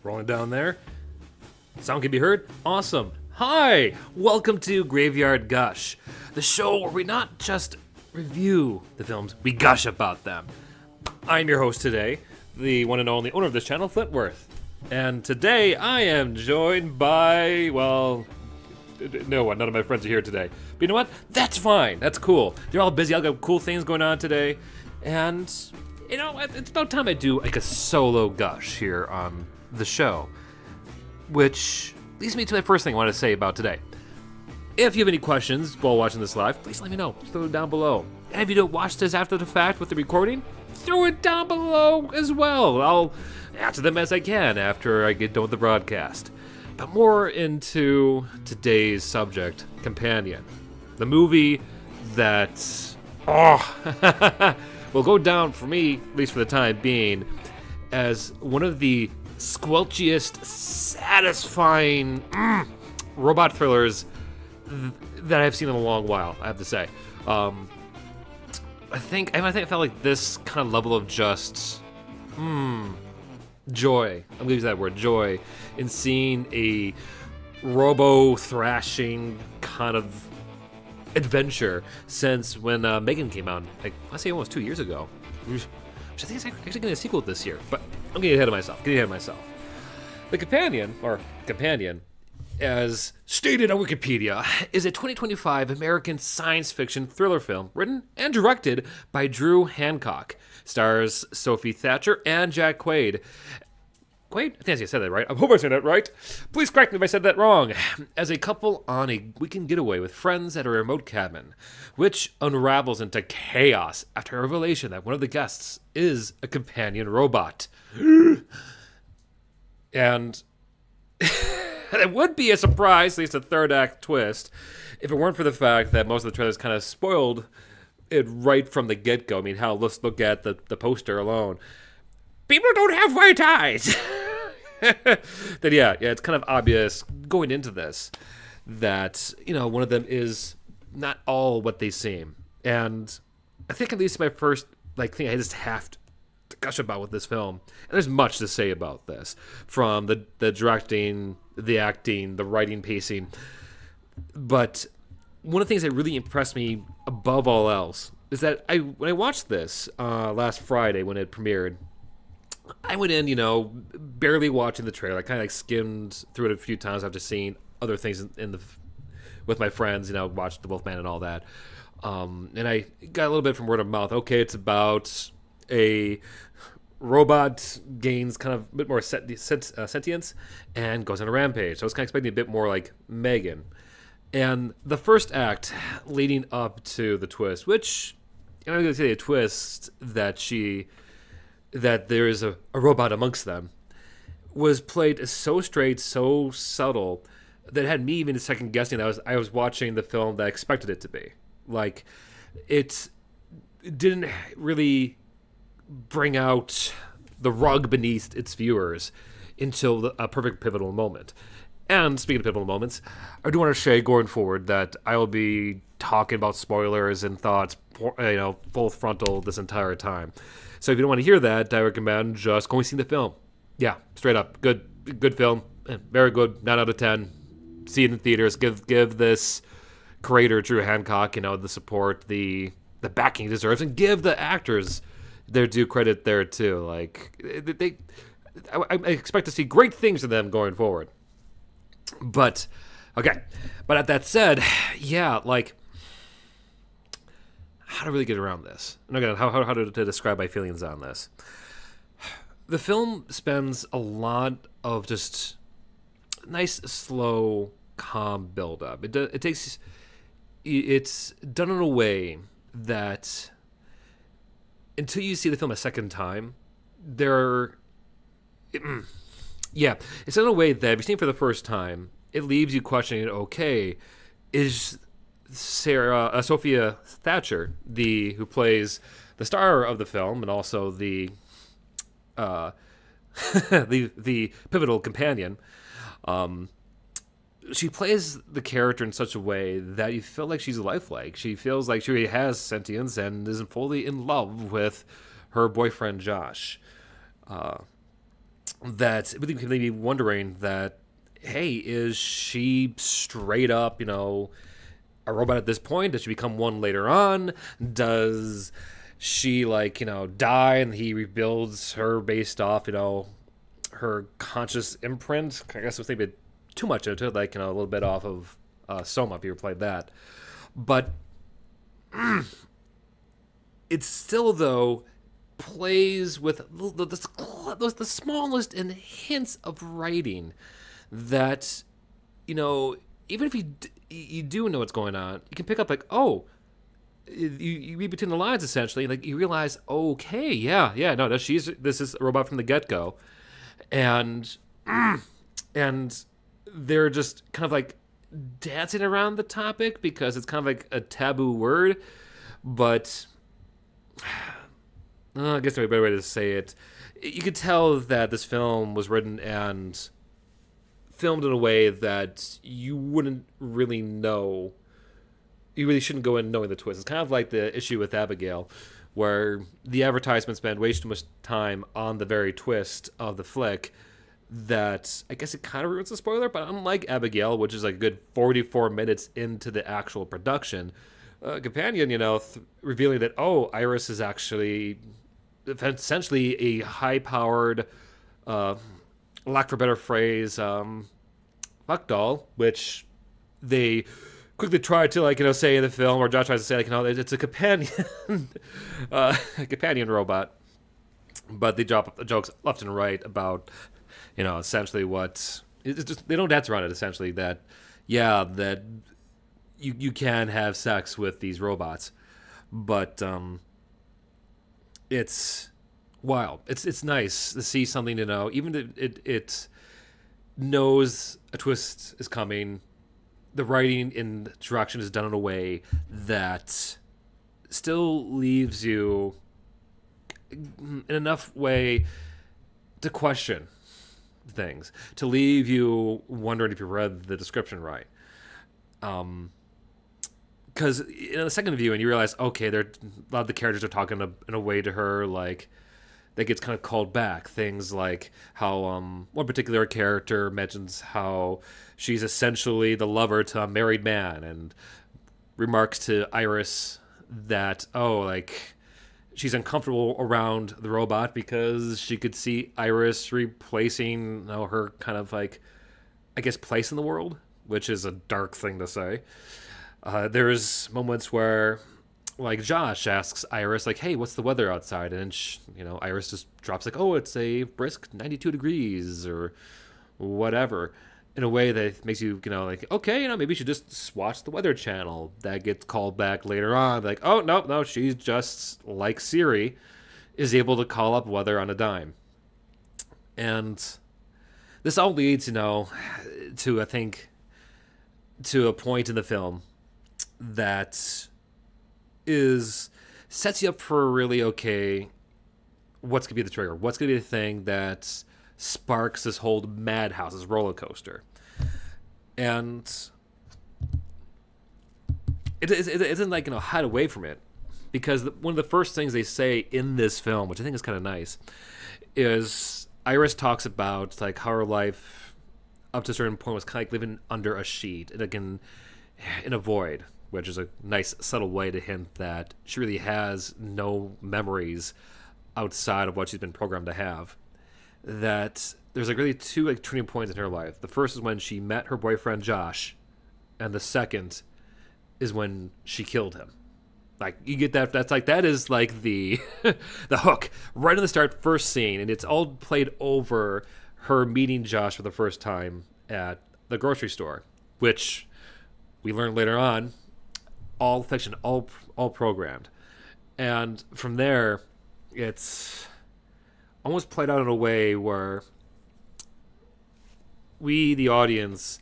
Rolling down there. Sound can be heard? Awesome. Hi! Welcome to Graveyard Gush, the show where we not just review the films, we gush about them. I'm your host today, the one and only owner of this channel, Flintworth. And today I am joined by, well, no one. None of my friends are here today. But you know what? That's fine. That's cool. They're all busy. I've got cool things going on today. And, you know, it's about time I do like a solo gush here on the show. Which leads me to my first thing I want to say about today. If you have any questions while watching this live, please let me know. Throw it down below. And if you don't watch this after the fact with the recording, throw it down below as well. I'll answer them as I can after I get done with the broadcast. But more into today's subject, Companion. The movie that, will go down for me, at least for the time being, as one of the squelchiest, satisfying robot thrillers that I've seen in a long while, I have to say. I think I felt like this kind of level of just joy. I'm gonna use that word, joy, in seeing a robo-thrashing kind of adventure since when Megan came out, like, let's say almost 2 years ago. Which I think is actually getting a sequel this year, but I'm getting ahead of myself. The Companion, as stated on Wikipedia, is a 2025 American science fiction thriller film written and directed by Drew Hancock. Stars Sophie Thatcher and Jack Quaid. Quaid? I think I said that right. I hope I said that right. Please correct me if I said that wrong. As a couple on a weekend getaway with friends at a remote cabin, which unravels into chaos after a revelation that one of the guests is a companion robot. And it would be a surprise, at least a third act twist, if it weren't for the fact that most of the trailers kind of spoiled it right from the get-go. I mean, hell, let's look at the poster alone. People don't have white eyes. Then yeah, it's kind of obvious going into this that, you know, one of them is not all what they seem. And I think at least my first thing I just have to gush about with this film. And there's much to say about this, from the directing, the acting, the writing, pacing. But one of the things that really impressed me above all else is that when I watched this last Friday when it premiered, I went in, barely watching the trailer. I kind of skimmed through it a few times after seeing other things with my friends, watched The Wolfman and all that. And I got a little bit from word of mouth. Okay, it's about a robot gains kind of a bit more sentience and goes on a rampage. So I was kind of expecting a bit more like Megan. And the first act leading up to the twist, which, I'm going to say a twist that there is a robot amongst them, was played so straight, so subtle, that it had me even second guessing that I was watching the film that I expected it to be. Like, it didn't really bring out the rug beneath its viewers until a perfect pivotal moment. And speaking of pivotal moments, I do want to say going forward that I will be talking about spoilers and thoughts, full frontal this entire time. So if you don't want to hear that, I recommend just going see the film. Yeah, straight up, good film, very good, 9 out of 10. See it in theaters. Give this creator Drew Hancock, the support, the backing he deserves, and give the actors their due credit there too. Like I expect to see great things from them going forward. But okay, but that said, yeah, like, how to really get around this? And again, how to describe my feelings on this? The film spends a lot of just nice, slow, calm build-up. It's done in a way that until you see the film a second time, it's done in a way that if you've seen it for the first time, it leaves you questioning, okay, is Sophia Thatcher, who plays the star of the film and also the the pivotal companion, she plays the character in such a way that you feel like she's lifelike. She feels like she has sentience and isn't fully in love with her boyfriend Josh. that really can leave you wondering that, hey, is she straight up, a robot at this point? Does she become one later on? Does she, like, die and he rebuilds her based off, her conscious imprint? I guess it was maybe too much into it, like, a little bit off of Soma, if you ever played that. But it still, though, plays with the smallest and hints of writing that, even if you do know what's going on, you can pick up, like, oh, you read between the lines, essentially, like, you realize, okay, yeah, no, this is a robot from the get-go. And and they're just kind of like dancing around the topic because it's kind of like a taboo word, but I guess there's a better way to say it. You could tell that this film was written and filmed in a way that you wouldn't really know. You really shouldn't go in knowing the twist. It's kind of like the issue with Abigail, where the advertisement spent way too much time on the very twist of the flick that I guess it kind of ruins the spoiler. But unlike Abigail, which is like a good 44 minutes into the actual production, Companion, revealing that, oh, Iris is actually essentially a high-powered, lack for a better phrase, fuck doll, which they quickly try to, like, say in the film, or Josh tries to say, like, it's a companion, a companion robot. But they drop jokes left and right about, essentially what it's just, they don't dance around it. Essentially, that that you can have sex with these robots, but it's wild. It's nice to see something, even if it knows a twist is coming. The writing in direction is done in a way that still leaves you in enough way to question things, to leave you wondering if you read the description right. Because in the second view, and you realize, okay, a lot of the characters are talking in a way to her, like, that gets kind of called back. Things like how one particular character mentions how she's essentially the lover to a married man, and remarks to Iris that, oh, like, she's uncomfortable around the robot because she could see Iris replacing, her kind of, like, I guess, place in the world, which is a dark thing to say. There's moments where, like, Josh asks Iris, like, hey, what's the weather outside? And Iris just drops, like, oh, it's a brisk 92 degrees or whatever, in a way that makes you, like, okay, maybe you should just watch the Weather Channel. That gets called back later on, like, oh, no, she's just, like Siri, is able to call up weather on a dime. And this all leads, to, I think, to a point in the film that sets you up for a really, okay, what's going to be the trigger? What's going to be the thing that sparks this whole madhouse, this roller coaster? And it isn't like, hide away from it. Because one of the first things they say in this film, which I think is kind of nice, is Iris talks about, like, how her life up to a certain point was kind of like living under a sheet, and again, in a void, which is a nice subtle way to hint that she really has no memories outside of what she's been programmed to have. That there's, like, really two, like, turning points in her life. The first is when she met her boyfriend Josh, and the second is when she killed him. Like, you get that. That is like the the hook right in the start, first scene, and it's all played over her meeting Josh for the first time at the grocery store, which we learn later on, all fiction, all programmed. And from there, it's almost played out in a way where we, the audience,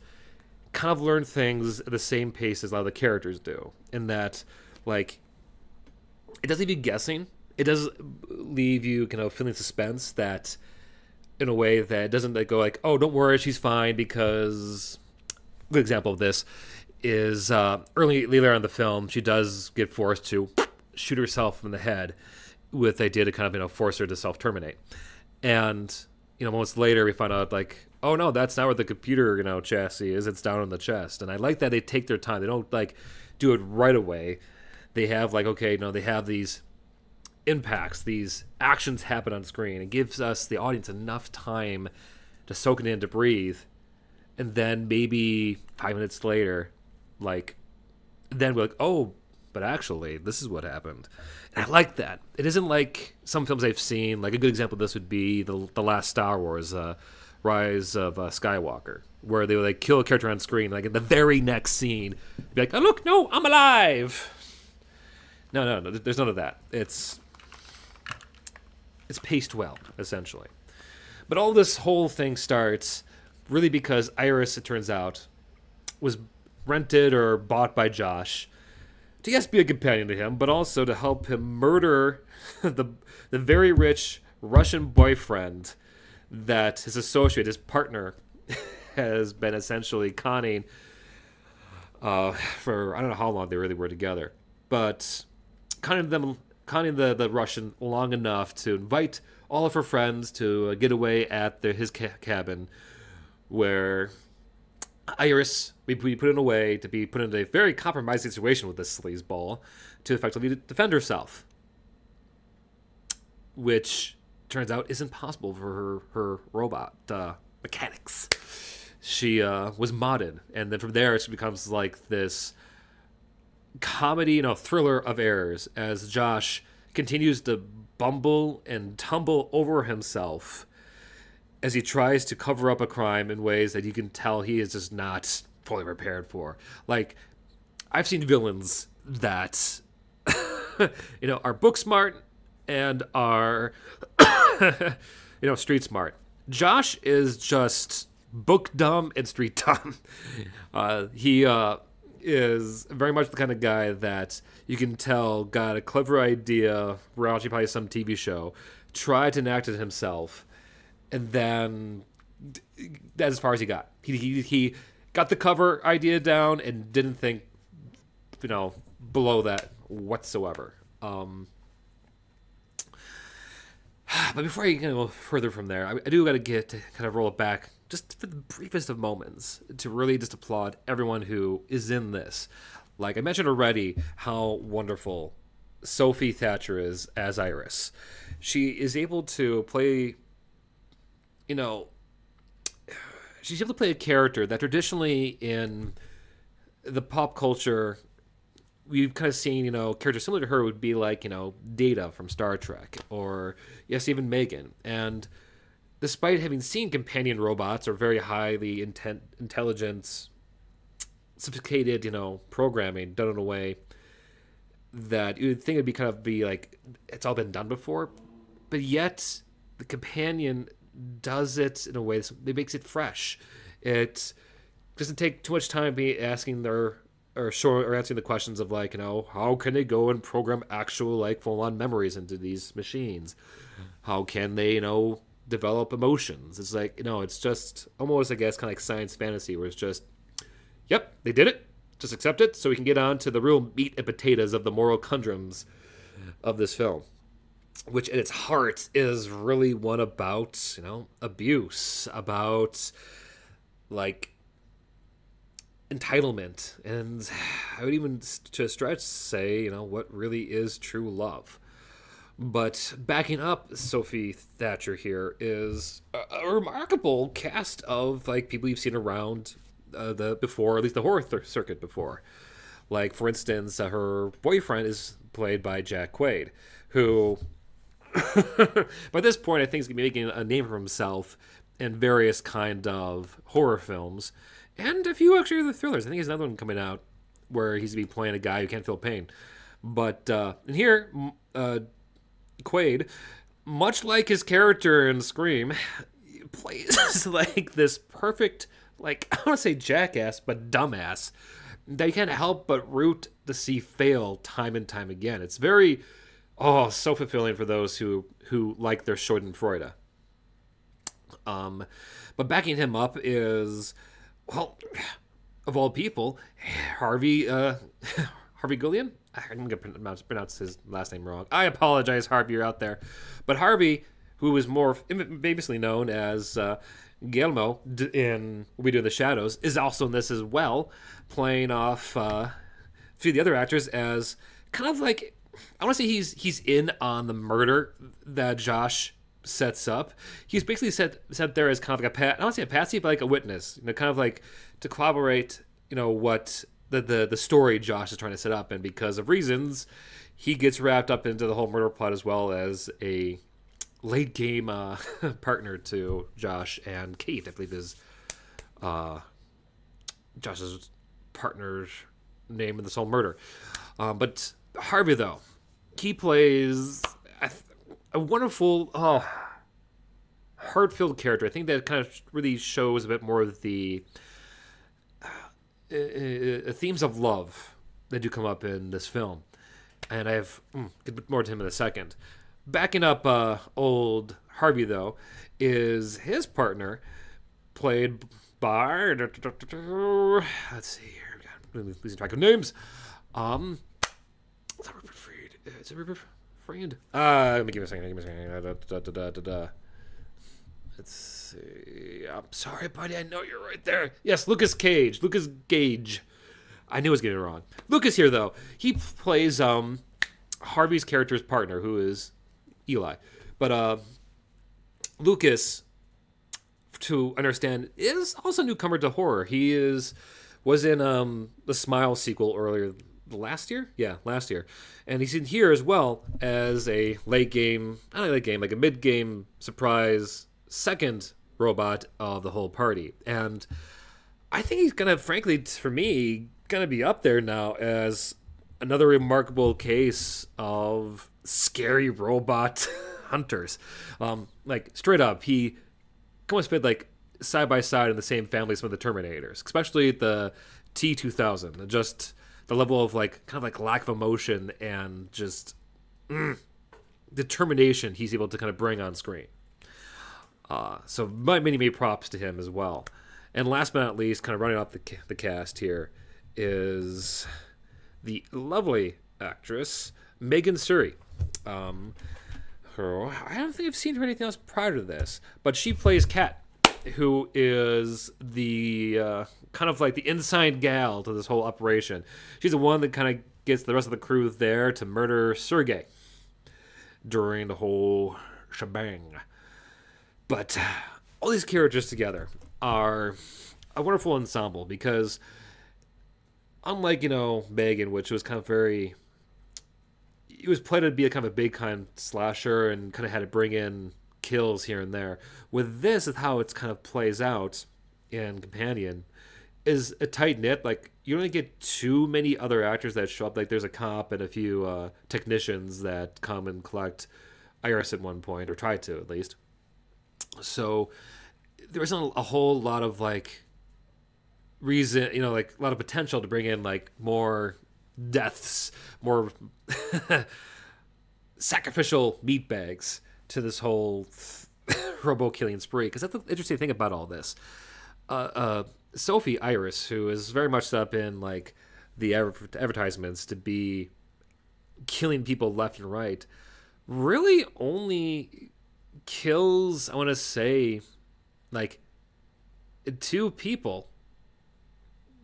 kind of learn things at the same pace as a lot of the characters do. In that, like, it does leave you guessing. It does leave you kind of feeling suspense, that in a way that it doesn't, like, go like, oh, don't worry, she's fine, because a good example of this is early later on in the film, she does get forced to shoot herself in the head with the idea to kind of, force her to self-terminate. And Moments later we find out like, oh no, that's not where the computer chassis is. It's down in the chest. And I like that they take their time. They don't like do it right away. They have like, okay, no, they have these impacts, these actions happen on screen. It gives us the audience enough time to soak it in, to breathe, and then maybe 5 minutes later, like, then we're like, oh, but actually, this is what happened. And I like that. It isn't like some films I've seen. Like a good example of this would be the last Star Wars, Rise of Skywalker, where they would like kill a character on screen, like in the very next scene, be like, oh look, no, I'm alive. No, there's none of that. It's paced well, essentially. But all this whole thing starts really because Iris, it turns out, was rented or bought by Josh to, yes, be a companion to him, but also to help him murder the very rich Russian boyfriend that his associate, his partner, has been essentially conning for I don't know how long they really were together, but conning the Russian long enough to invite all of her friends to get away at his cabin, where Iris we put in a way to be put in a very compromising situation with this sleazeball to effectively defend herself, which turns out isn't possible for her robot mechanics. She was modded, and then from there it becomes like this comedy, thriller of errors as Josh continues to bumble and tumble over himself as he tries to cover up a crime in ways that you can tell he is just not fully prepared for. Like, I've seen villains that, are book smart and are, street smart. Josh is just book dumb and street dumb. He is very much the kind of guy that you can tell got a clever idea, watching probably some TV show, tried to enact it himself, and then that's as far as he got. He got the cover idea down and didn't think, below that whatsoever. But before I go further from there, I do got to get to kind of roll it back just for the briefest of moments to really just applaud everyone who is in this. Like I mentioned already, how wonderful Sophie Thatcher is as Iris. She is able to play, she's able to play a character that traditionally in the pop culture we've kind of seen, characters similar to her would be like, Data from Star Trek, or yes, even Megan. And despite having seen companion robots or very highly intelligent, sophisticated, programming done in a way that you would think it'd be like it's all been done before, but yet the companion does it in a way that makes it fresh. It doesn't take too much time be asking or answering the questions of like, how can they go and program actual like full-on memories into these machines? How can they, develop emotions? It's like, it's just almost, I guess, kind of like science fantasy, where it's just, yep, they did it. Just accept it so we can get on to the real meat and potatoes of the moral conundrums of this film, which at its heart is really one about, abuse, about like entitlement, and I would even to stretch say, what really is true love. But backing up Sophie Thatcher here is a remarkable cast of like people you've seen around before, at least the horror circuit before. Like, for instance, her boyfriend is played by Jack Quaid, who by this point I think is making a name for himself in various kind of horror films. And a few actually other thrillers. I think there's another one coming out where he's going to be playing a guy who can't feel pain. But in here, Quaid, much like his character in Scream, plays like this perfect, like, I don't want to say jackass, but dumbass that you can't help but root to see fail time and time again. It's very, so fulfilling for those who like their Schadenfreude. But backing him up is, well, of all people, Harvey Guillen? I'm going to pronounce his last name wrong. I apologize, Harvey, you're out there. But Harvey, who is more famously known as Guillermo in What We Do in the Shadows, is also in this as well, playing off a few of the other actors as kind of like, I want to say he's in on the murder that Josh sets up. He's basically set there as kind of like I don't want to say a patsy, but like a witness, kind of like to corroborate, what the story Josh is trying to set up, and because of reasons, he gets wrapped up into the whole murder plot as well as a late game partner to Josh and Kate, I believe is Josh's partner's name in this whole murder. But Harvey, though, he plays a wonderful, heart-filled character. I think that kind of really shows a bit more of the themes of love that do come up in this film. And I have get a bit more to him in a second. Backing up old Harvey, though, is his partner, played by... Let's see here. I'm losing track of names. Is it Rupert Fried? Let me give me a second. Let's see. I'm sorry, buddy. I know you're right there. Yes, Lucas Gage. I knew I was getting it wrong. Lucas here, though. He plays Harvey's character's partner, who is Eli. But Lucas, to understand, is also a newcomer to horror. He was in the Smile sequel earlier last year? Yeah, last year. And he's in here as well as a like a mid-game surprise second robot of the whole party. And I think he's going to, frankly, for me, going to be up there now as another remarkable case of scary robot hunters. Like, straight up, he almost fit, like, side by side in the same family as some of the Terminators, especially the T-2000. Just the level of, like, kind of like lack of emotion and just determination he's able to kind of bring on screen. So many props to him as well. And last but not least, kind of running off the cast here, is the lovely actress Megan Suri. I don't think I've seen her anything else prior to this, but she plays Kat, who is the kind of like the inside gal to this whole operation. She's the one that kind of gets the rest of the crew there to murder Sergei during the whole shebang. But all these characters together are a wonderful ensemble because, unlike, Megan, which was kind of it was played to be a kind of a big kind of slasher and kind of had to bring in kills here and there. With this, is how it's kind of plays out in Companion, is a tight knit. Like, you don't get too many other actors that show up. Like, there's a cop and a few technicians that come and collect Iris at one point, or try to at least. So there isn't a whole lot of like reason, like a lot of potential to bring in like more deaths, more sacrificial meat bags to this whole robo killing spree. Because that's the interesting thing about all this. Sophie Iris, who is very much set up in like the advertisements to be killing people left and right, really only kills, I want to say, like 2 people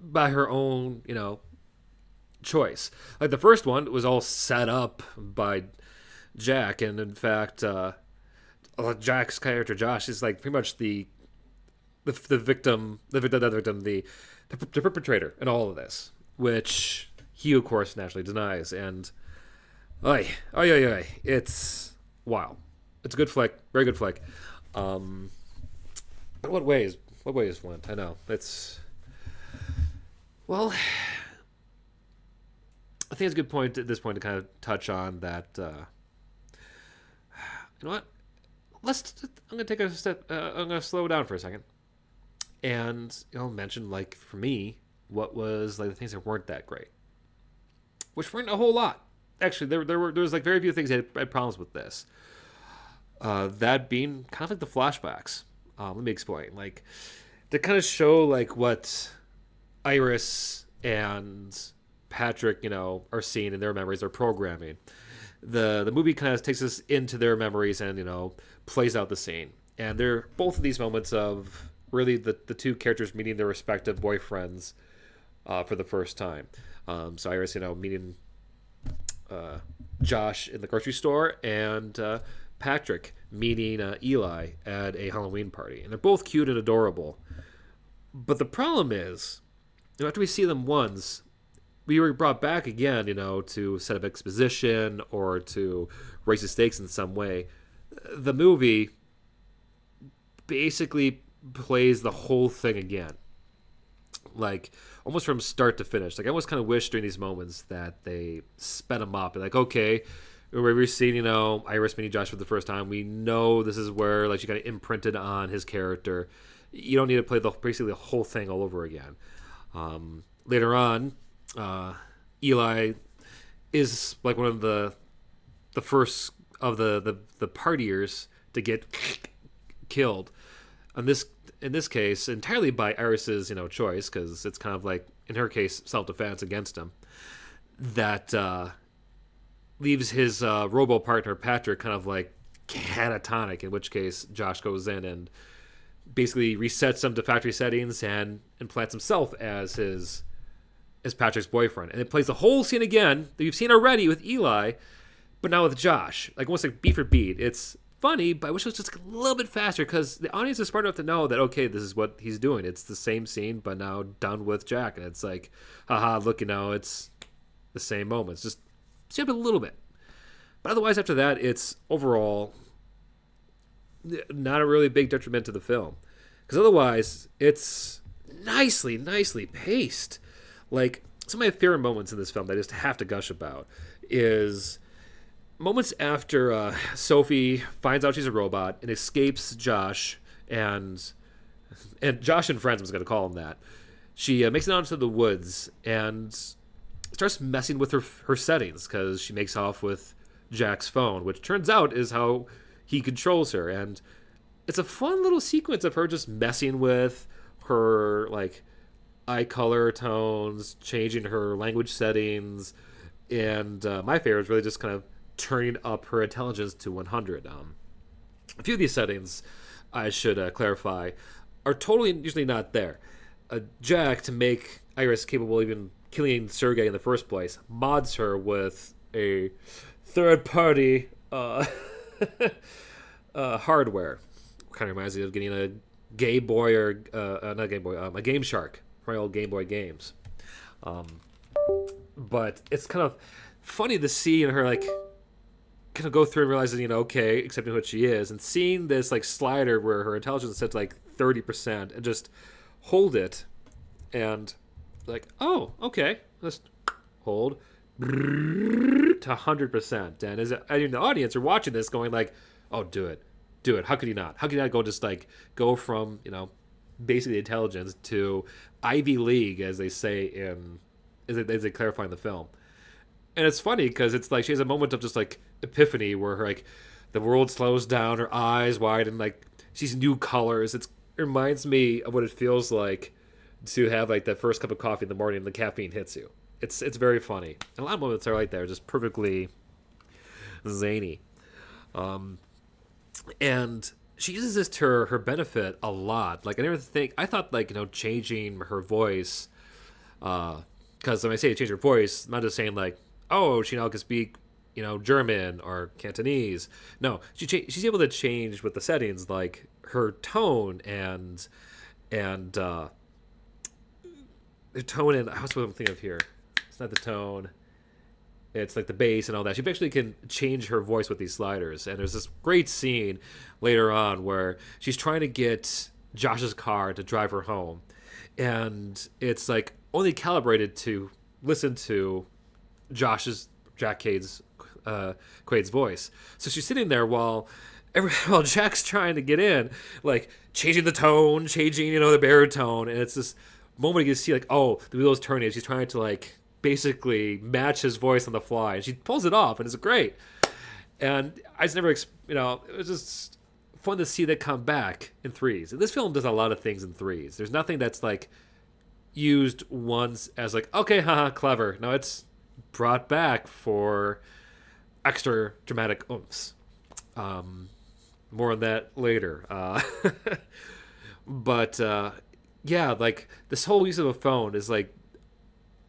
by her own, choice. Like, the first one was all set up by Jack, and in fact, Jack's character Josh is like pretty much the perpetrator in all of this, which he of course naturally denies. And it's wild. It's a good flick, very good flick. But what way is Flint? I know it's, well, I think it's a good point at this point to kind of touch on that. You know what? I'm gonna take a step. I'm gonna slow down for a second, and mention, like, for me, what was like the things that weren't that great, which weren't a whole lot. Actually, there was like very few things I had problems with this. That being kind of like the flashbacks. Let me explain. Like, to kind of show like what Iris and Patrick, are seeing in their memories, their programming. the movie kind of takes us into their memories and plays out the scene. And they're both of these moments of really the two characters meeting their respective boyfriends for the first time. So Iris, meeting Josh in the grocery store, and Patrick meeting Eli at a Halloween party. And they're both cute and adorable. But the problem is, after we see them once, we were brought back again, to set up exposition or to raise the stakes in some way. The movie basically plays the whole thing again, like almost from start to finish. Like I almost kind of wish during these moments that they sped them up and like, okay, we're seeing Iris meeting Josh for the first time. We know this is where like she got imprinted on his character. You don't need to play basically the whole thing all over again. Later on, Eli is like one of the first of the partiers to get killed. In this case, entirely by Iris's choice, because it's kind of like in her case self-defense against him. That leaves his robo partner Patrick kind of like catatonic. In which case, Josh goes in and basically resets him to factory settings and implants himself as Patrick's boyfriend. And it plays the whole scene again that you've seen already with Eli, but now with Josh. Like almost like beat for beat. It's funny, but I wish it was just a little bit faster because the audience is smart enough to know that, okay, this is what he's doing. It's the same scene, but now done with Jack. And it's like, haha, look, it's the same moments. Just skip it a little bit. But otherwise, after that, it's overall not a really big detriment to the film. Because otherwise, it's nicely paced. Like, some of my favorite moments in this film that I just have to gush about is moments after Sophie finds out she's a robot and escapes Josh and Josh and Friends, I was going to call him that. She makes it out into the woods and starts messing with her settings because she makes off with Jack's phone, which turns out is how he controls her. And it's a fun little sequence of her just messing with her like eye color tones, changing her language settings, and my favorite is really just kind of turning up her intelligence to 100. A few of these settings, I should clarify, are totally usually not there. Jack, to make Iris capable of even killing Sergei in the first place, mods her with a third-party hardware. Kind of reminds me of getting a Game Boy or not Game Boy, a Game Shark from my old Game Boy games. But it's kind of funny to see her like kind of go through and realizing, okay, accepting what she is, and seeing this like slider where her intelligence is set to like 30% and just hold it and like, oh, okay, let's hold to 100%. And as in the audience are watching this going like, oh, do it. How could you not? How could you not go from, basically intelligence to Ivy League, as they say as they clarify in the film. And it's funny because it's like she has a moment of just like epiphany where her like the world slows down, her eyes widen, like she's new colors. It reminds me of what it feels like to have like that first cup of coffee in the morning and the caffeine hits you. It's very funny. And a lot of moments are like that, just perfectly zany. And she uses this to her benefit a lot. Like I thought like, changing her voice, because when I say change her voice, I'm not just saying like, oh, she now can speak, German or Cantonese. No, she's able to change with the settings, like her tone and her tone and what's what I'm thinking of here. It's not the tone. It's like the bass and all that. She actually can change her voice with these sliders. And there's this great scene later on where she's trying to get Josh's car to drive her home. And it's like only calibrated to listen to Jack Quaid's voice. So she's sitting there while Jack's trying to get in, like changing the tone, changing, the baritone. And it's this moment you see like, oh, the wheels turning. She's trying to like basically match his voice on the fly, and she pulls it off, and it's great. And I just never, it was just fun to see that come back in threes. And this film does a lot of things in threes. There's nothing that's like used once as like, okay, haha, clever. No, it's brought back for extra dramatic oomph. More on that later. But yeah, like this whole use of a phone is like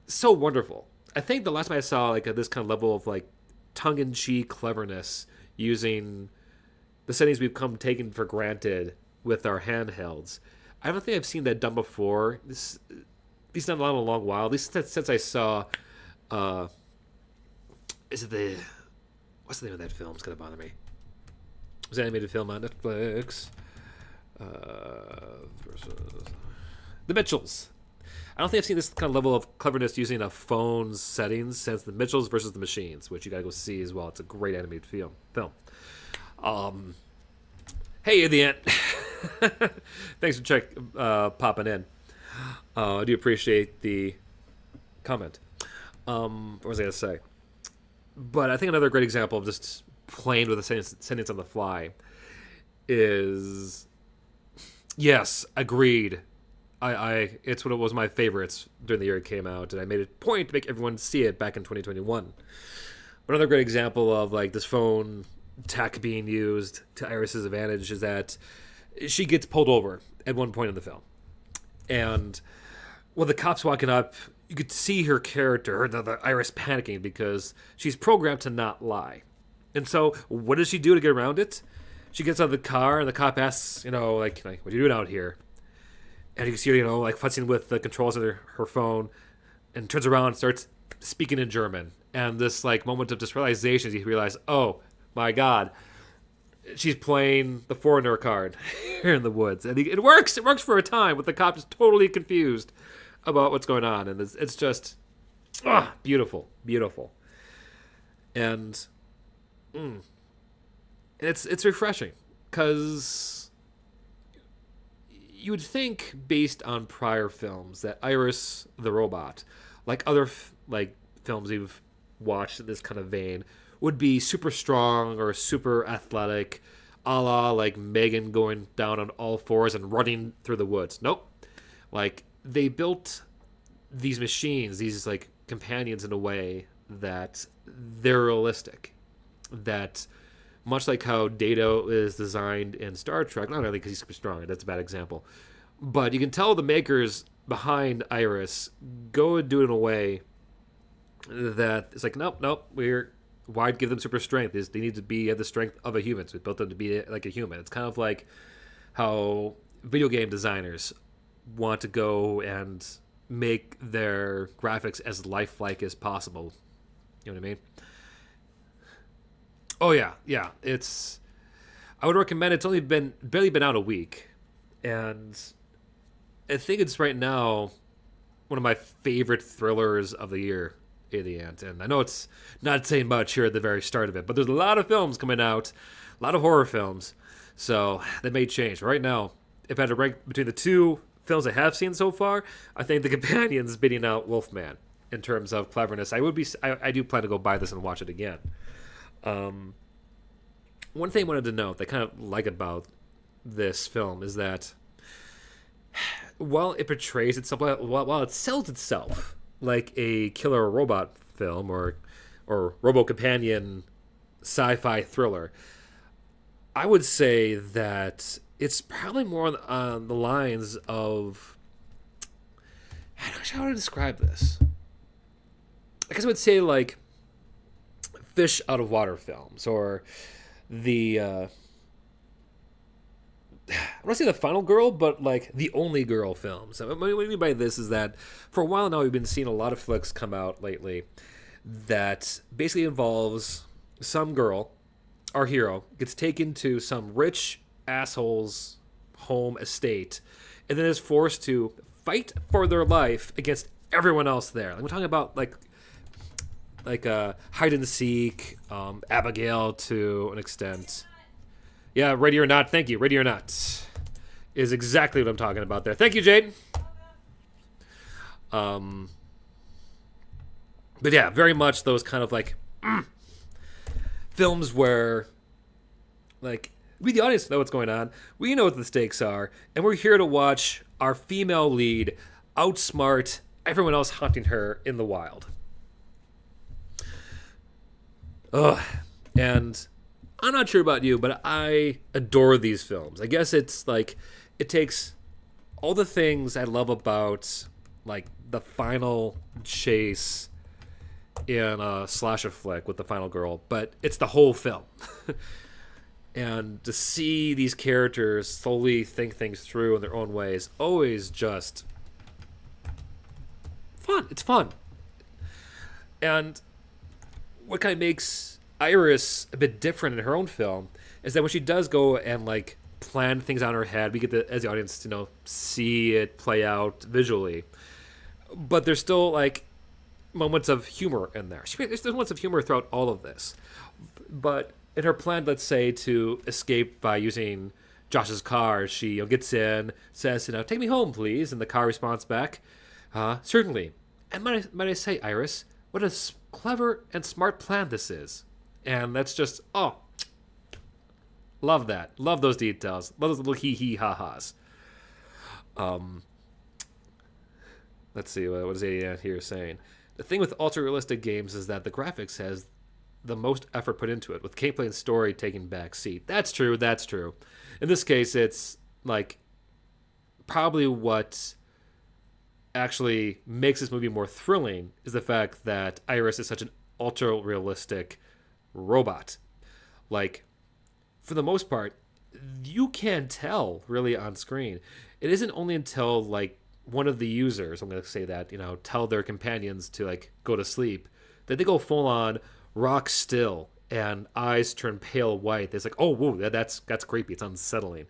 so wonderful. I think the last time I saw like this kind of level of like tongue-in-cheek cleverness using the settings we've come taken for granted with our handhelds, I don't think I've seen that done before. This, at least not in a long while. At least since I saw, is it the what's the name of that film? It's gonna bother me. It was an animated film on Netflix. Versus The Mitchells. I don't think I've seen this kind of level of cleverness using a phone's settings since The Mitchells versus the Machines, which you gotta go see as well. It's a great animated film. Hey, in the end, thanks for popping in. I do appreciate the comment. What was I gonna say? But I think another great example of just playing with a sentence on the fly is, yes, agreed. It's one of was my favorites during the year it came out, and I made a point to make everyone see it back in 2021. But another great example of like this phone tech being used to Iris's advantage is that she gets pulled over at one point in the film, and when the cops walking up, you could see her character, the Iris, panicking because she's programmed to not lie. And so, what does she do to get around it? She gets out of the car, and the cop asks, like, what are you doing out here? And you can see her, like, futzing with the controls of her phone, and turns around and starts speaking in German. And this, like, moment of just realization, you realize, oh, my God, she's playing the foreigner card here in the woods. And it works. It works for a time, with the cop just totally confused about what's going on. And it's just, beautiful, beautiful. And it's refreshing, because you would think, based on prior films, that Iris the robot, like other films you've watched in this kind of vein, would be super strong or super athletic, a la like Megan going down on all fours and running through the woods. Nope. Like, they built these machines, these like companions, in a way that they're realistic. That, much like how Data is designed in Star Trek, not only because he's super strong, that's a bad example, but you can tell the makers behind Iris go and do it in a way that it's like, nope, why give them super strength? They need to have the strength of a human, so we built them to be like a human. It's kind of like how video game designers want to go and make their graphics as lifelike as possible. You know what I mean? Oh yeah. I would recommend it. It's only barely been out a week, and I think it's right now one of my favorite thrillers of the year, Alien. And I know it's not saying much here at the very start of it, but there's a lot of films coming out, a lot of horror films, so that may change. Right now, if I had to rank between the two films I have seen so far, I think The Companion's beating out Wolfman in terms of cleverness. I do plan to go buy this and watch it again. One thing I wanted to note that I kind of like about this film is that while it portrays itself, while it sells itself like a killer robot film or robo-companion sci-fi thriller, I would say that it's probably more on the lines of, how would I describe this? I guess I would say like fish out of water films, or the I don't want to say the Final Girl, but like the Only Girl films. What I mean by this is that for a while now we've been seeing a lot of flicks come out lately that basically involves some girl, our hero, gets taken to some rich asshole's home estate and then is forced to fight for their life against everyone else there. Like, we're talking about like hide and seek, Abigail to an extent. Yeah, Ready or Not. Thank you. Ready or Not is exactly what I'm talking about there. Thank you, Jade. But yeah, very much those kind of like films where like we, the audience, know what's going on. We know what the stakes are, and we're here to watch our female lead outsmart everyone else hunting her in the wild. Ugh. And I'm not sure about you, but I adore these films. I guess it's like it takes all the things I love about like the final chase in a slasher flick with the final girl, but it's the whole film. And to see these characters slowly think things through in their own ways, always just fun. It's fun. And what kind of makes Iris a bit different in her own film is that when she does go and like plan things out in her head, we get to, as the audience, see it play out visually. But there's still like moments of humor in there. There's moments of humor throughout all of this. But in her plan, let's say, to escape by using Josh's car, she gets in, says, take me home, please. And the car responds back, certainly. And might I say, Iris, what a clever and smart plan this is. And that's just, love that. Love those details. Love those little hee-hee ha-has. Let's see, what is it here saying? The thing with ultra-realistic games is that the graphics has the most effort put into it, with gameplay and story taking back seat. That's true. In this case, it's like probably what actually makes this movie more thrilling is the fact that Iris is such an ultra-realistic robot. Like, for the most part, you can tell really on screen. It isn't only until like one of the users, I'm going to say that, tell their companions to like go to sleep, that they go full on rock still and eyes turn pale white. It's like, oh, whoa, that's creepy. It's unsettling.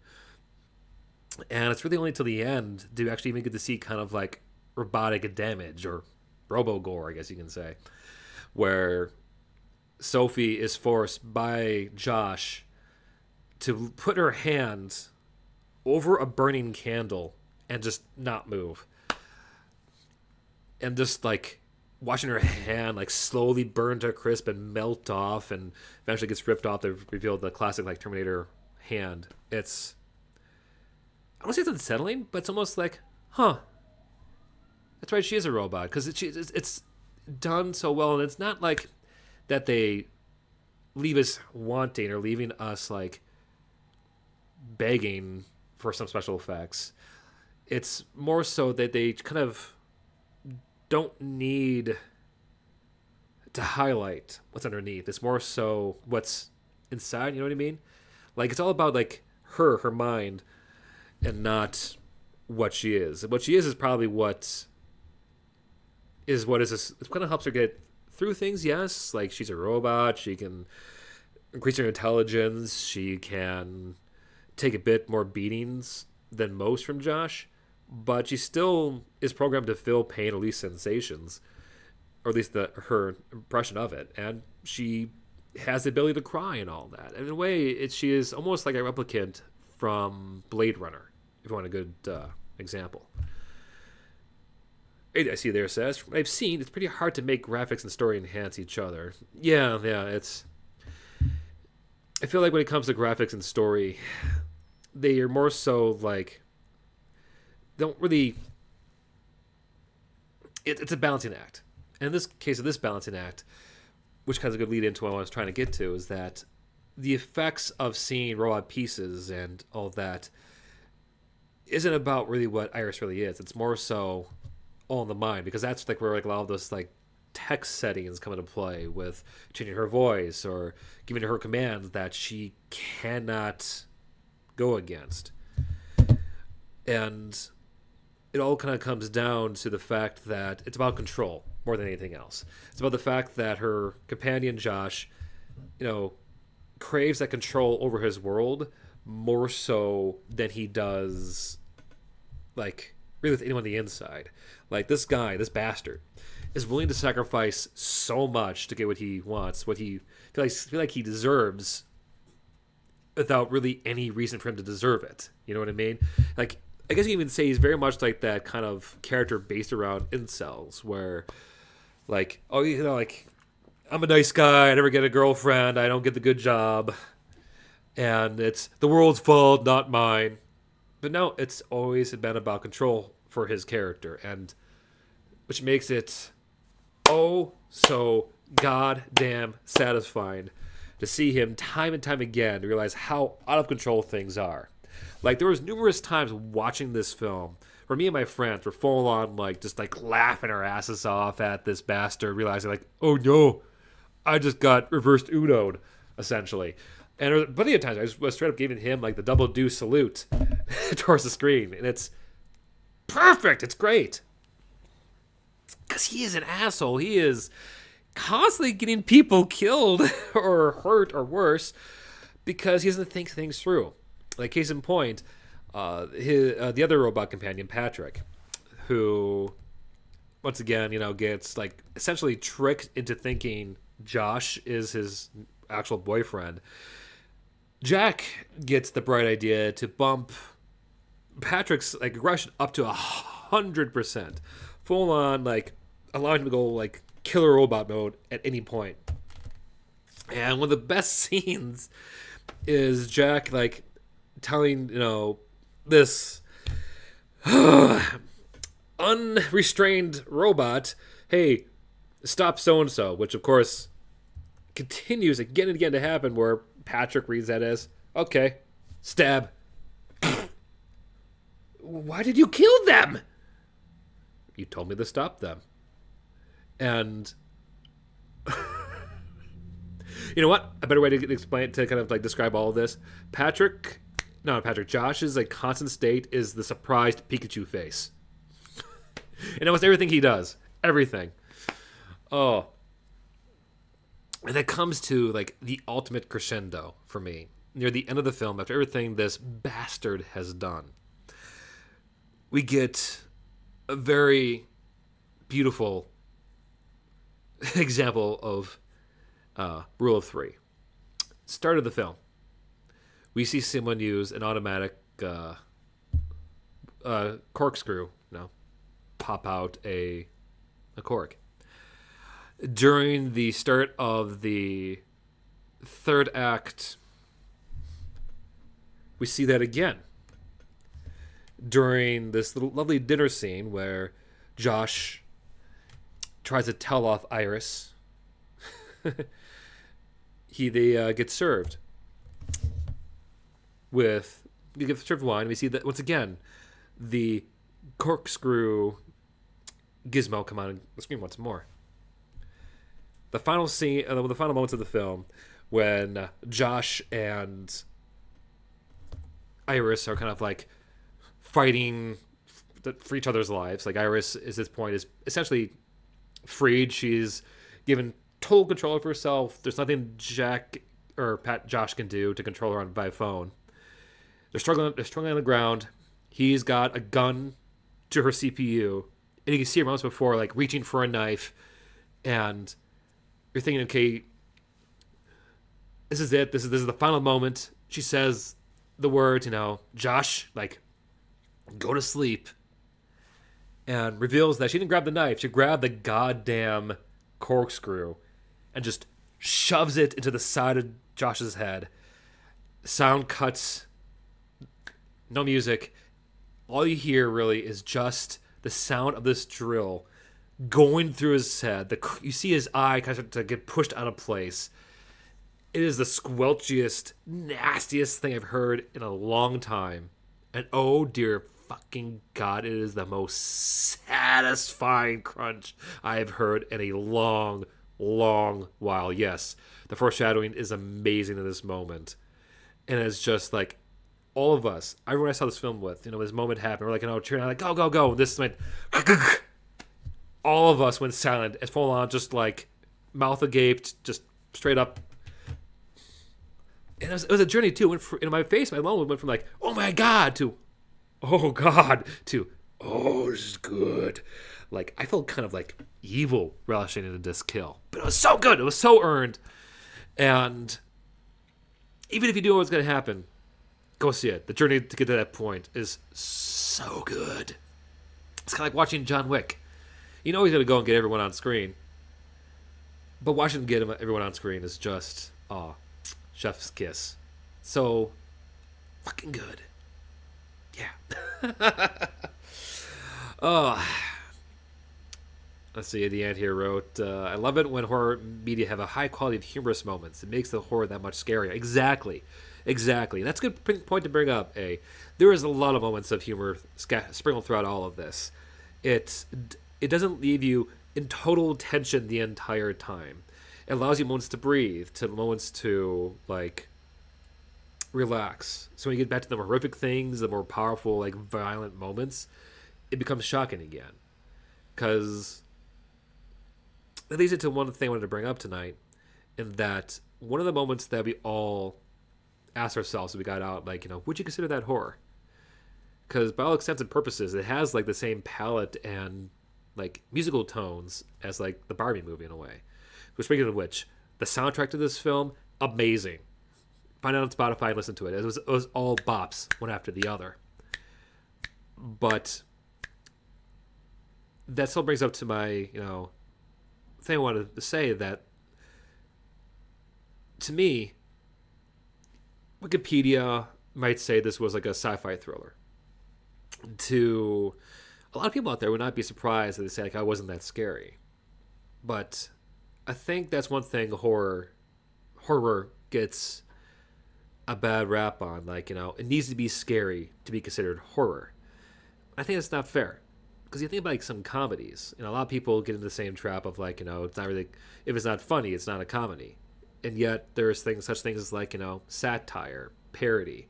And it's really only till the end do you actually even get to see kind of like robotic damage or robo-gore, I guess you can say, where Sophie is forced by Josh to put her hand over a burning candle and just not move. And just like watching her hand like slowly burn to a crisp and melt off and eventually gets ripped off to reveal the classic like Terminator hand. It's, I don't say it's unsettling, but it's almost like, that's right, she is a robot, because it's done so well. And it's not like that they leave us wanting or leaving us like begging for some special effects. It's more so that they kind of don't need to highlight what's underneath. It's more so what's inside, you know what I mean? Like, it's all about like her mind, and not what she is. What she is probably what is this. It kind of helps her get through things, yes. Like, she's a robot. She can increase her intelligence. She can take a bit more beatings than most from Josh. But she still is programmed to feel pain, at least sensations, or at least her impression of it. And she has the ability to cry and all that. And in a way, she is almost like a replicant from Blade Runner, if you want a good example. I see there says, from what I've seen, it's pretty hard to make graphics and story enhance each other. Yeah, it's... I feel like when it comes to graphics and story, they are more so like... don't really... It's a balancing act. And in this case of this balancing act, which kind of a good lead into what I was trying to get to, is that the effects of seeing robot pieces and all that isn't about really what Iris really is. It's more so all in the mind, because that's like where like a lot of those like text settings come into play, with changing her voice or giving her commands that she cannot go against. And it all kind of comes down to the fact that it's about control more than anything else. It's about the fact that her companion Josh, craves that control over his world more so than he does, like, really with anyone on the inside. Like, this guy, this bastard, is willing to sacrifice so much to get what he wants, what he feel like he deserves, without really any reason for him to deserve it. You know what I mean? Like, I guess you can even say he's very much like that kind of character based around incels, where, like, like, I'm a nice guy, I never get a girlfriend, I don't get the good job, and it's the world's fault, not mine. But no, it's always been about control for his character, and which makes it oh so goddamn satisfying to to see him time and time again to realize how out of control things are. Like, there was numerous times watching this film where me and my friends were full on, like, just, like, laughing our asses off at this bastard, realizing, like, oh no, I just got reversed Uno'd, essentially. And there was plenty of times I was straight up giving him, like, the double deuce salute towards the screen. And it's perfect. It's great. Because he is an asshole. He is constantly getting people killed or hurt or worse because he doesn't think things through. Like, case in point, the other robot companion, Patrick, who, once again, gets, like, essentially tricked into thinking Josh is his actual boyfriend. Jack gets the bright idea to bump Patrick's, like, aggression up to 100%. Full on, like, allowing him to go, like, killer robot mode at any point. And one of the best scenes is Jack, like, telling, this unrestrained robot, hey, stop so-and-so, which, of course, continues again and again to happen, where Patrick reads that as, okay, stab. Why did you kill them? You told me to stop them. And you know what? A better way to explain, to kind of, like, describe all of this. Josh's, like, constant state is the surprised Pikachu face. And almost everything he does. Everything. Oh. And that comes to, like, the ultimate crescendo for me. Near the end of the film, after everything this bastard has done, we get a very beautiful example of rule of three. Start of the film, we see someone use an automatic corkscrew, pop out a cork. During the start of the third act, we see that again. During this little lovely dinner scene where Josh tries to tell off Iris, they get served with wine. We see that once again the corkscrew gizmo come on the screen once more. The final scene, the final moments of the film, when Josh and Iris are kind of, like, fighting for each other's lives. Like, Iris, at this point, is essentially freed. She's given total control of herself. There's nothing Josh can do to control her by phone. They're struggling on the ground. He's got a gun to her CPU, and you can see her moments before, like, reaching for a knife, and you're thinking, okay, this is it. This is the final moment. She says the words, Josh, like, go to sleep, and reveals that she didn't grab the knife. She grabbed the goddamn corkscrew and just shoves it into the side of Josh's head. Sound cuts. No music. All you hear really is just the sound of this drill going through his head. You see his eye kind of to get pushed out of place. It is the squelchiest, nastiest thing I've heard in a long time. And oh dear fucking God, it is the most satisfying crunch I have heard in a long, long while. Yes, the foreshadowing is amazing in this moment. And it's just like, all of us, everyone I saw this film with, this moment happened, we're like, cheering on, like, go, go, go. This went, all of us went silent, as full on, just like, mouth agape, just straight up. And it was a journey too. In my face, my lung went from, like, oh my God, to, oh God, to, oh, this is good. Like, I felt kind of, like, evil relishing in this kill. But it was so good. It was so earned. And even if you knew what was going to happen, go see it. The journey to get to that point is so good. It's kind of like watching John Wick. You know he's going to go and get everyone on screen. But watching him get everyone on screen is just, chef's kiss. So fucking good. Yeah. Let's see, at the end here wrote, I love it when horror media have a high quality of humorous moments. It makes the horror that much scarier. Exactly. Exactly. That's a good point to bring up, A. There is a lot of moments of humor sprinkled throughout all of this. It, it doesn't leave you in total tension the entire time. It allows you moments to breathe, to moments to, like, relax. So when you get back to the horrific things, the more powerful, like, violent moments, it becomes shocking again. Because that leads into one thing I wanted to bring up tonight, in that one of the moments that we all asked ourselves as we got out, like, would you consider that horror? Because by all intents and purposes, it has like the same palette and like musical tones as like the Barbie movie in a way. Speaking of which, the soundtrack to this film, amazing. Find it on Spotify and listen to it. It was all bops, one after the other. But that still brings up to my, thing I wanted to say, that to me, Wikipedia might say this was like a sci-fi thriller. To a lot of people out there would not be surprised that they say like I wasn't that scary. But I think that's one thing horror gets a bad rap on. Like, it needs to be scary to be considered horror. I think that's not fair. Because you think about like some comedies, a lot of people get into the same trap of like, it's not really, if it's not funny, it's not a comedy. And yet there's such things as like, satire, parody.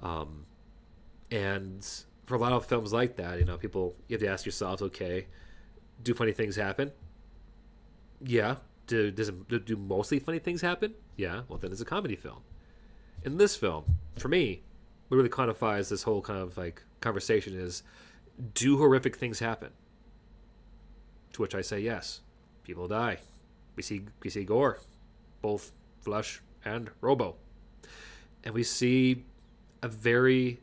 And for a lot of films like that, people, you have to ask yourselves, okay, do funny things happen? Yeah. Do mostly funny things happen? Yeah. Well, then it's a comedy film. In this film, for me, what really quantifies this whole kind of like conversation is, do horrific things happen? To which I say yes. People die. We see gore, both flesh and robo. And we see a very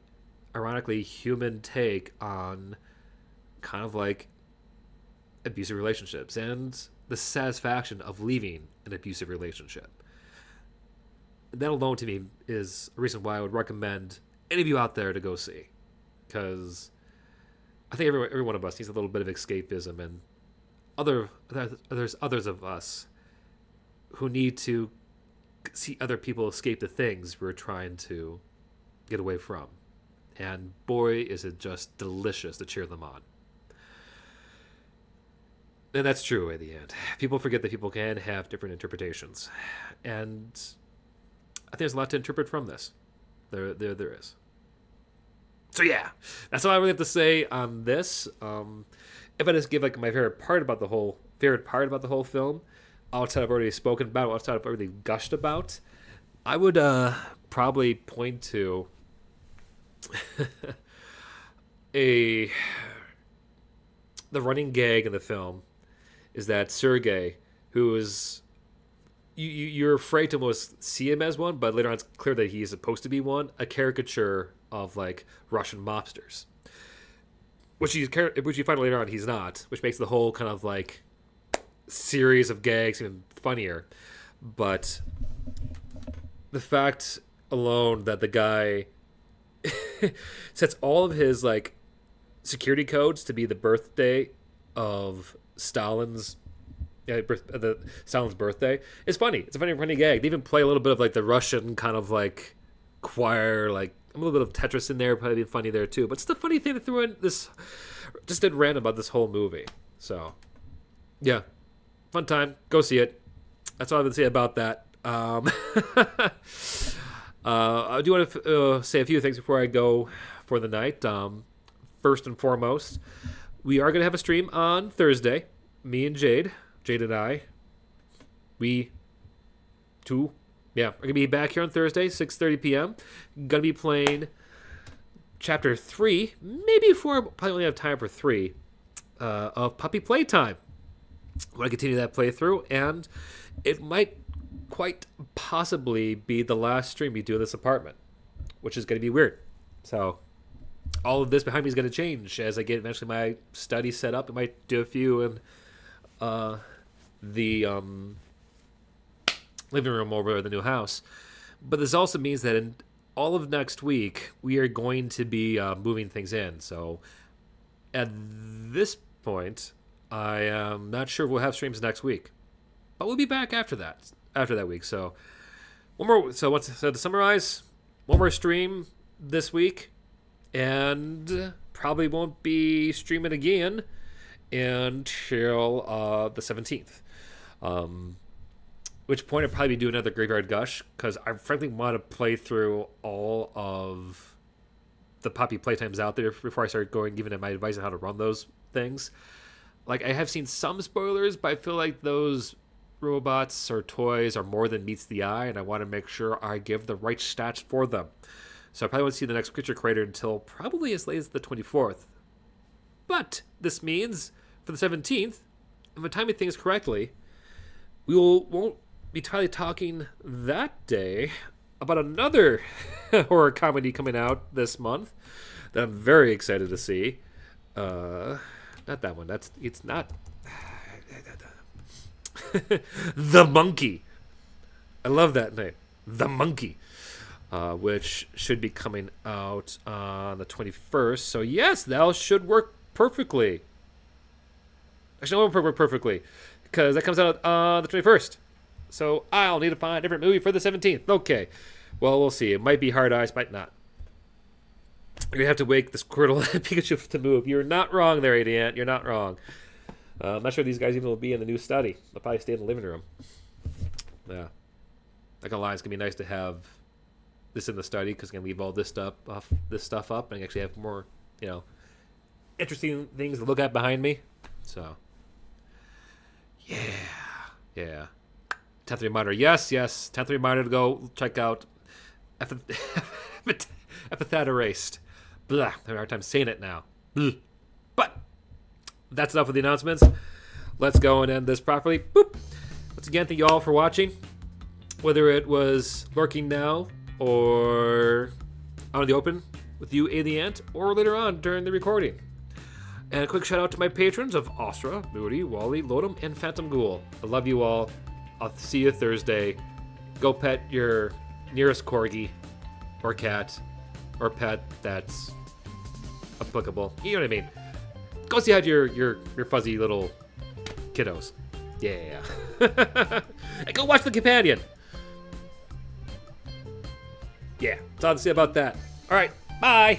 ironically human take on kind of like abusive relationships and the satisfaction of leaving an abusive relationship. That alone to me is a reason why I would recommend any of you out there to go see, because I think every one of us needs a little bit of escapism, and there's others of us who need to see other people escape the things we're trying to get away from. And boy, is it just delicious to cheer them on. And that's true at the end. People forget that people can have different interpretations. And I think there's a lot to interpret from this. There is. So yeah, that's all I really have to say on this. If I just give like my favorite part about the whole film, outside I've already spoken about, outside I've already gushed about, I would probably point to the running gag in the film is that Sergei, who is you're afraid to almost see him as one, but later on it's clear that he is supposed to be one, a caricature of like Russian mobsters, which you find later on he's not, which makes the whole kind of like series of gags even funnier. But the fact alone that the guy sets all of his like security codes to be the birthday of Stalin's birthday is funny. It's a funny gag. They even play a little bit of like the Russian kind of like choir, like a little bit of Tetris in there, probably funny there too. But it's the funny thing to throw in this, just did random about this whole movie. So yeah, fun time. Go see it. That's all I have to say about that. I do want to say a few things before I go for the night. First and foremost, we are going to have a stream on Thursday. Me and Jade and I, are going to be back here on Thursday, 6:30 p.m. Going to be playing Chapter 3, maybe 4, probably only have time for 3, of Puppy Playtime. I want to continue that playthrough, and it might quite possibly be the last stream we do in this apartment, which is going to be weird. So all of this behind me is going to change as I get eventually my study set up. I might do a few in the living room over the new house. But this also means that in all of next week, we are going to be moving things in. So at this point, I am not sure if we'll have streams next week, but we'll be back after that week. So to summarize, one more stream this week, and probably won't be streaming again until the 17th. Which point I'd probably do another Graveyard Gush, because I frankly want to play through all of the Poppy playtimes out there before I start giving them my advice on how to run those things. Like, I have seen some spoilers, but I feel like those robots or toys are more than meets the eye, and I want to make sure I give the right stats for them. So I probably won't see the next creature creator until probably as late as the 24th. But this means for the 17th, if I'm timing things correctly, we won't be entirely talking that day about another horror comedy coming out this month that I'm very excited to see. Not that one. It's not The Monkey. I love that name, The Monkey, which should be coming out on the 21st. So yes, that should work perfectly. Actually, it won't work perfectly because that comes out on the 21st. So I'll need to find a different movie for the 17th. Okay. Well, we'll see. It might be Hard Eyes, might not. You're going to have to wake the Squirtle and Pikachu to move. You're not wrong there, Adiant. You're not wrong. I'm not sure these guys even will be in the new study. They'll probably stay in the living room. Yeah. Not gonna lie, it's going to be nice to have this in the study because I can leave all this stuff up and actually have more, interesting things to look at behind me. So, yeah. 10th reminder. Yes. 10th reminder to go check out Epithet Erased. Blah. I have a hard time saying it now. Blah. But that's enough of the announcements. Let's go and end this properly. Boop. Once again, thank you all for watching. Whether it was lurking now or out in the open with you, A the Ant, or later on during the recording. And a quick shout out to my patrons of Ostra, Moody, Wally, Lodom, and Phantom Ghoul. I love you all. I'll see you Thursday. Go pet your nearest corgi or cat or pet that's applicable. You know what I mean? Go see out your fuzzy little kiddos. Yeah. And go watch The Companion. Yeah, that's all to say about that. All right, bye.